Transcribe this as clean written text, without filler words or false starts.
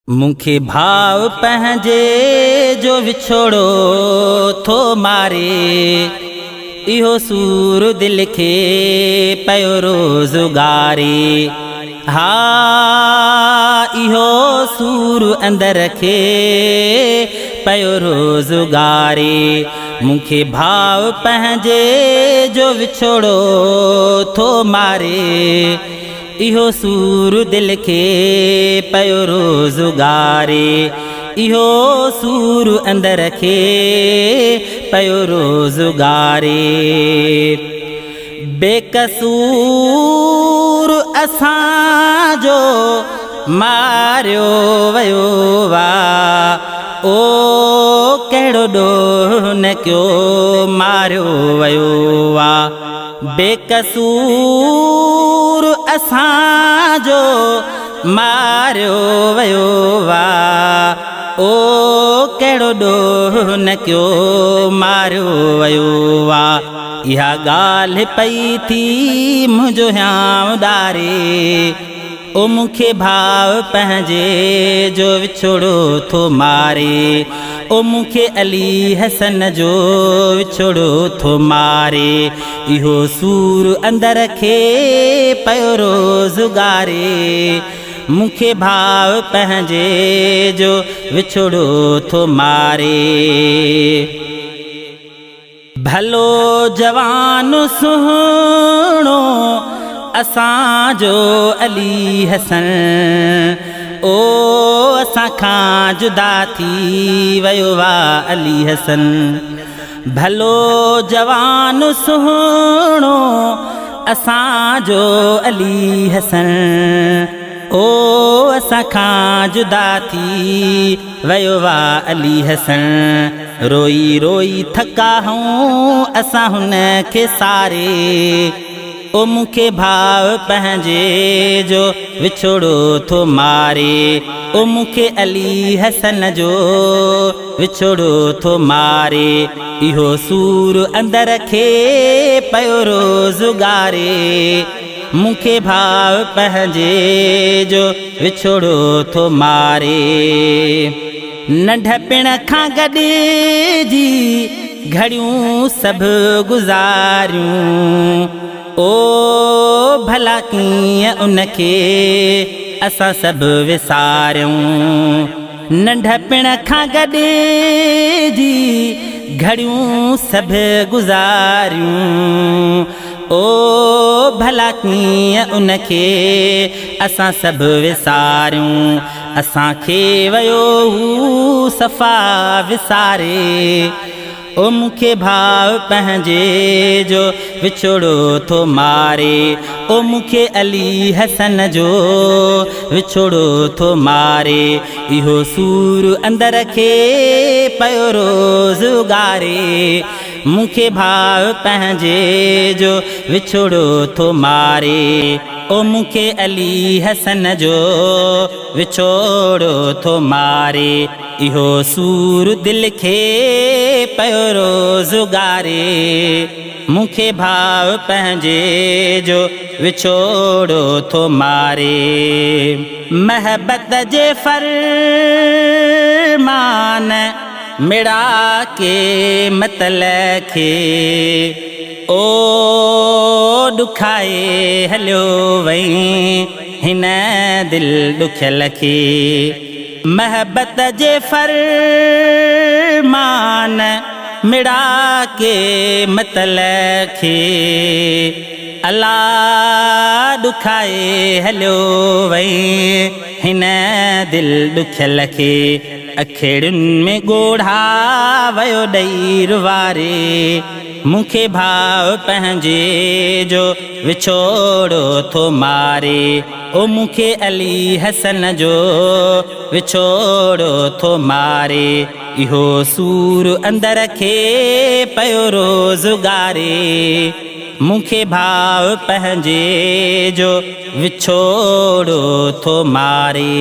मुखे भाव पंहिंजे जो विछोड़ो थो मारे, इहो सूर दिल खे पयो रोज़गारे। हा इहो सूर अंदर खे पयो रोज़गारे। मुखे भाव पंहिंजे जो विछोड़ो थो मारे, इहो सूर दिल खे पयो रोज़गारे। इहो सूर अंदर खे पयो रोज़गारे। बेकसूर असांजो मारियो वयो वा, ओ कहिड़ो ॾोह न कयो मारियो वयो वा। बेकसूर असांजो मारियो वयो वा, ओ कहिड़ो ॾोह न कयो मारियो वयो वा। इहा ॻाल्हि पई थी मुंहिंजो हियांव ॾारे, ओ मुखे भाव पंहिंजे जो विछोड़ो थो मारे। ओ मुखे अली हसन जो विछोड़ो थो मारे, इहो सूर अंदर खे पयो रोज़गारे। मुखे भाव पंहिंजे जो विछोड़ो थो मारे। भलो जवान सुहिणो असांजो अली हसन, ओ असां खां जुदा थी वयो वा अली हसन। भलो जवान सुहिणो असांजो अली हसन, ओ असां खां जुदा थी वयो वा अली हसन। रोई रोई थका हूं असां हुन खे सारे, ओ मुखे भाव पंहिंजे जो विछोड़ो थो मारे। ओ मुखे अली हसन जो विछोड़ो थो मारे, इहो सूर अंदर खे पयो रोज़गारे। मुखे भाव पंहिंजे जो विछोड़ो थो मारे। नंढपिण खां गॾिजी घड़ियूं सभु गुज़ारियूं, ओ भला कीअं उनखे असां सभु विसारियूं। नंढपिण खां गॾिजी घड़ियूं सभु गुज़ारियूं, ओ भला कीअं उनखे असां सभु विसारियूं। असांखे वयो हू सफ़ा विसारे, ओ मुखे भाव पंहिंजे जो विछोड़ो थो मारे। ओ मुखे अली हसन जो विछोड़ो थो मारे, इहो सूर अंदर खे पयो रोज़गारे। मुखे भाव पंहिंजे जो विछोड़ो थो मारे, ओ मुखे अली हसन जो विछोड़ो थो मारे। इहो सूर दिल खे पयो रोज़गारे। मुखे भाव पंहिंजे जो विछोड़ो थो मारे। महबत जे फरमान मिड़ा के मतलब खे, ओ ॾुखाए हलियो वई हिन दिल ॾुखियल खे। महबत जे फरमान मिड़ा के मतलब खे, अला ॾुखाए हलियो वई हिन दिल ॾुखियल खे। अखेड़ियुनि में ॻोढ़ा वयो ॾेई रुवारे, मुखे भाव पंहिंजे जो विछोड़ो थो मारे। ओ मुखे अली हसन जो विछोड़ो थो मारे, इहो सूर अंदर खे पयो रोज़गारे। मुखे भाव पंहिंजे जो विछोड़ो थो मारे।